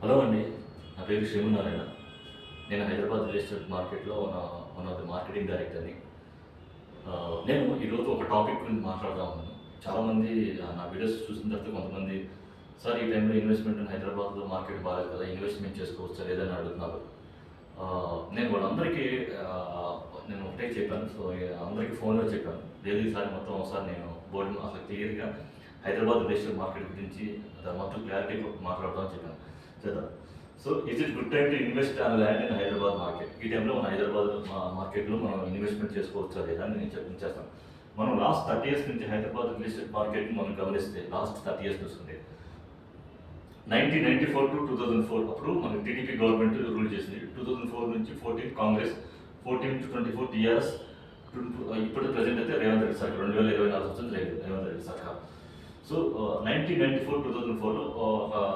Hello అండి. నా పేరు శ్రీమన్నారాయణ. నేను హైదరాబాద్ రియల్ ఎస్టేట్ మార్కెట్‌లో వన్ ఆఫ్ ది మార్కెటింగ్ డైరెక్టర్‌ని. నేను ఈరోజు ఒక టాపిక్ గురించి మాట్లాడతా ఉన్నాను. చాలామంది నా వీడియోస్ చూసిన తర్వాత కొంతమంది, "సార్ ఈ టైంలో ఇన్వెస్ట్‌మెంట్ హైదరాబాద్‌లో మార్కెట్ బాలేదు కదా! ఇన్వెస్ట్‌మెంట్ చేసుకోవచ్చా లేదా?" అని అడుగుతున్నారు. నేను వాళ్ళందరికీ నేను ఒకటే చెప్పాను. సో, అందరికీ ఫోన్‌లో చెప్పాను. లేదు ఈసారి మొత్తం ఒకసారి నేను బోర్డు అసలు క్లియర్‌గా హైదరాబాద్ రియల్ ఎస్టేట్ మార్కెట్ గురించి మొత్తం క్లారిటీగా మాట్లాడదామని చెప్పాను. చేద్దాం. So is it good time to invest on land in Hyderabad market? ఈ టైంలో మన హైదరాబాద్ మార్కెట్లో మనం ఇన్వెస్ట్మెంట్ చేసుకోవచ్చా లేదా అని నేను చేస్తాను. మనం లాస్ట్ 30 years నుంచి హైదరాబాద్ రియల్ ఎస్టేట్ మార్కెట్ మనం గమనిస్తే లాస్ట్ 30 years చూసుకుంటే 1994 to 2004 అప్పుడు మన టీడీపీ గవర్నమెంట్ రూల్ చేసింది. 2004 నుంచి 14 కాంగ్రెస్, 14 to 24 టీఆర్ఎస్, ఇప్పుడు ప్రజెంట్ అయితే రేవంత్ రెడ్డి సర్కార్ 2024 వచ్చింది రేవంత్ రెడ్డి సర్కార్. సో 1994-2004లో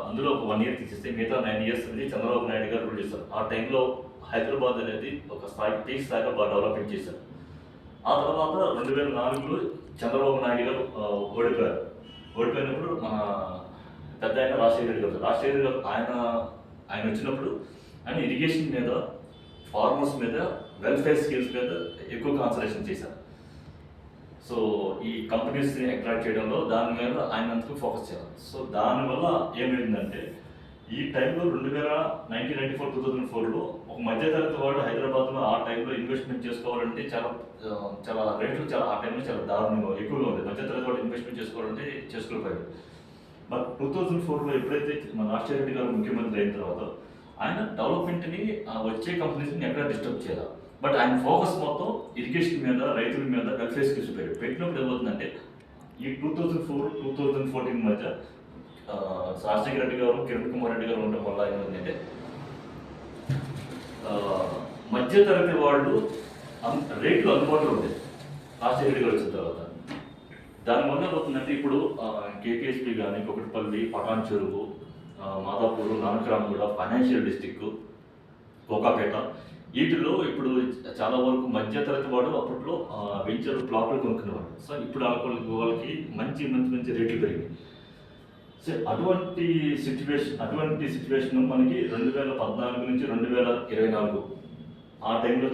అందులో ఒక 1 year తీసేస్తే మిగతా 9 years అనేది చంద్రబాబు నాయుడు గారు రూల్ చేశారు. ఆ టైంలో హైదరాబాద్ అనేది ఒక పీక్ స్థాయిలో బాగా డెవలప్మెంట్ చేశారు. ఆ తర్వాత 2004లో చంద్రబాబు నాయుడు గారు ఓడిపోయారు. ఓడిపోయినప్పుడు మన పెద్ద ఆయన రాజశేఖర్ గారు ఆయన వచ్చినప్పుడు ఆయన ఇరిగేషన్ మీద, ఫార్మర్స్ మీద, వెల్ఫేర్ స్కీమ్స్ మీద ఎక్కువ కాన్సన్ట్రేషన్ చేశారు. సో ఈ కంపెనీస్ని అట్రాక్ట్ చేయడంలో దాని మీద ఆయన అంతకు ఫోకస్ చేయాలి. సో దానివల్ల ఏమైందంటే ఈ టైంలో 1994-2004లో ఒక మధ్యతరగతి వాడు హైదరాబాద్లో ఆ టైంలో ఇన్వెస్ట్మెంట్ చేసుకోవాలంటే చాలా రేట్లు ఆ టైంలో చాలా దారుణంగా ఎక్కువగా ఉంది. మధ్యతరగతి వాడు ఇన్వెస్ట్మెంట్ చేసుకోవాలంటే చేసుకోలేకపోయాడు. బట్ 2004లో ఎప్పుడైతే మన రాజశేఖర రెడ్డి గారు ముఖ్యమంత్రి అయిన తర్వాత ఆయన డెవలప్మెంట్ని వచ్చే కంపెనీస్ని ఎక్కడ డిస్టర్బ్ చేయాలి. బట్ ఆయన ఫోకస్ మొత్తం ఇరిగేషన్ మీద, రైతుల మీద, వెల్ఫేర్ స్కీమ్స్ పెట్టినప్పుడు ఏమవుతుందంటే ఈ 2004-2014 మధ్య రాజశేఖర రెడ్డి గారు, కిరణ్ కుమార్ రెడ్డి గారు ఉండడం వల్ల ఏమైందంటే మధ్యతరగతి వాళ్ళు రేట్లు అందుబాటులో ఉండేది రాజశేఖర రెడ్డి గారు వచ్చిన తర్వాత. దానివల్ల ఏమవుతుందంటే ఇప్పుడు కేకేఎస్పీ కానీ, కుకట్పల్లి, పటాన్ చెరువు, మాదాపూర్, నానక్రామ్గూడ, ఫైనాన్షియల్ డిస్టిక్, కోకాపేట, వీటిలో ఇప్పుడు చాలా వరకు మధ్యతరగతి వాడు అప్పట్లో వెంచర్ ప్లాట్లు కొనుక్కునేవాడు. సో ఇప్పుడు వాళ్ళకి మంచి రేట్లు పెరిగాయి. సో అటువంటి సిచ్యువేషన్ మనకి 2014 నుంచి 2024 ఆ టైంలో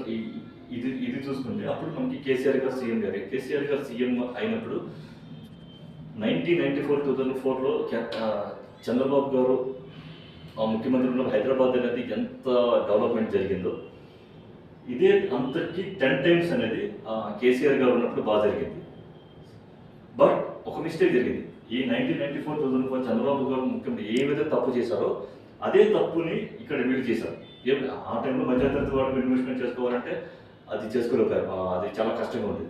ఇది చూసుకుంటే అప్పుడు మనకి కేసీఆర్ గారు సీఎం అయినప్పుడు 1994-2004లో చంద్రబాబు గారు ముఖ్యమంత్రిలో హైదరాబాద్ అనేది ఎంత డెవలప్మెంట్ జరిగిందో ఇదే అంతకి 10 times అనేది కేసీఆర్ గారు ఉన్నప్పుడు బాగా జరిగింది. బట్ ఒక మిస్టేక్ జరిగింది. ఈ 1994-2004 చంద్రబాబు గారు ముఖ్యమంత్రి ఏ విధంగా తప్పు చేశారో అదే తప్పుని ఇక్కడ వీళ్ళు చేశారు. ఆ టైంలో మధ్యతరగతి వాడు ఇన్వెస్ట్మెంట్ చేసుకోవాలంటే అది చేసుకోలేకపోయారు. అది చాలా కష్టంగా ఉంది.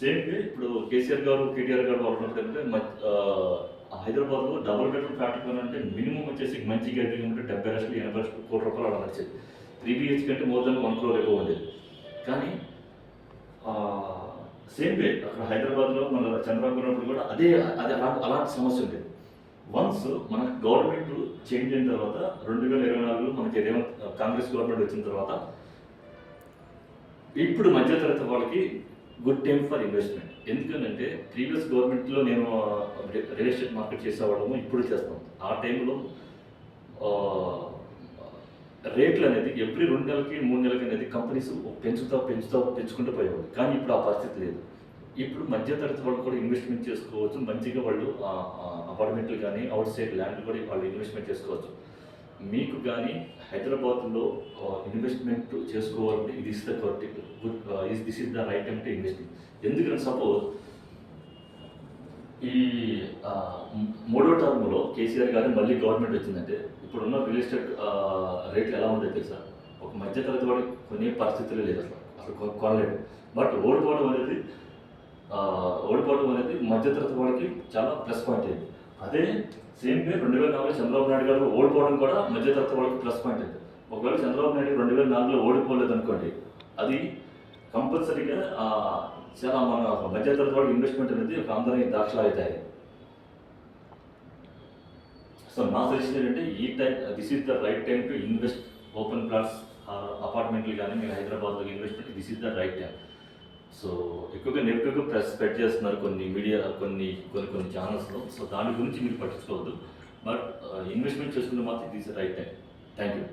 సేమ్గా ఇప్పుడు కేసీఆర్ గారు, కేటీఆర్ గారు వాళ్ళు ఉన్నప్పుడు ఏంటంటే హైదరాబాద్లో డబుల్ బెడ్రూమ్ ఫ్లాట్ కొనాలంటే మినిమం వచ్చేసి మంచి గడ్డి ఉంటే 70 లక్షలు, 80 లక్షలు, కోటి రూపాయలు అలా నచ్చేది. 3 BHK కంటే మోర్ దెన్ 1 crore ఎక్కువ ఉండేది. కానీ సేమ్ వే అక్కడ హైదరాబాద్లో మన చంద్రబాబు ఉన్నప్పుడు కూడా అలాంటి సమస్య ఉండేది. వన్స్ మన గవర్నమెంట్ చేంజ్ అయిన తర్వాత 2024లో మనకి కాంగ్రెస్ గవర్నమెంట్ వచ్చిన తర్వాత ఇప్పుడు మధ్యతరగతి వాళ్ళకి గుడ్ టైం ఫర్ ఇన్వెస్ట్మెంట్. ఎందుకంటే ప్రీవియస్ గవర్నమెంట్లో నేను రియల్ ఎస్టేట్ మార్కెట్ చేసేవాళ్ళము, ఇప్పుడు చేస్తాం. ఆ టైంలో రేట్లు అనేది ఎవ్రీ 2 నెలలకి 3 నెలలకి అనేది కంపెనీస్ పెంచుకుంటూ పోయేవాళ్ళు. కానీ ఇప్పుడు ఆ పరిస్థితి లేదు. ఇప్పుడు మధ్యతరగతి వాళ్ళు కూడా ఇన్వెస్ట్మెంట్ చేసుకోవచ్చు. మంచిగా వాళ్ళు అపార్ట్మెంట్లు కానీ, అవుట్ సైడ్ ల్యాండ్ కూడా వాళ్ళు ఇన్వెస్ట్మెంట్ చేసుకోవచ్చు. మీకు కానీ హైదరాబాద్లో ఇన్వెస్ట్మెంట్ చేసుకోవాలంటే this is the right time to investing. ఎందుకంటే సపోజ్ ఈ 3వ టర్మ్లో కేసీఆర్ గారు మళ్ళీ గవర్నమెంట్ వచ్చిందంటే ఇప్పుడున్న రియల్ ఎస్టేట్ రేట్లు ఎలా ఉంటాయి తెలుసా? ఒక మధ్యతరగతి వాడు కొనే పరిస్థితులే లేదు, అసలు కొనలేడు. బట్ ఓడిపోవడం అనేది మధ్యతరగతి వాడికి చాలా ప్లస్ పాయింట్ అయింది. అదే సేమ్ వే 2004లో చంద్రబాబు నాయుడు గారు ఓడిపోవడం కూడా మధ్యతరగతి వాడికి ప్లస్ పాయింట్ అయింది. ఒకవేళ చంద్రబాబు నాయుడు 2004లో ఓడిపోలేదు అనుకోండి, అది కంపల్సరీగా చాలా మన మధ్యతరగతి వాడి ఇన్వెస్ట్మెంట్ అనేది ఒక అందరినీ దాక్షలా అవుతాయి. సో నా సజెషన్ ఏంటంటే ఈ time this is the right time to invest. Open plots, అపార్ట్మెంట్లు కానీ మీరు హైదరాబాద్లో investment this is the right time. So ఎక్కువగా నెగిటివ్గా స్ప్రెడ్ చేస్తున్నారు కొన్ని మీడియా, కొన్ని ఛానల్స్లో. సో దాని గురించి మీరు పట్టించుకోవద్దు. బట్ ఇన్వెస్ట్మెంట్ చేసుకుంటే మాత్రం ఇది రైట్ టైం. Thank you.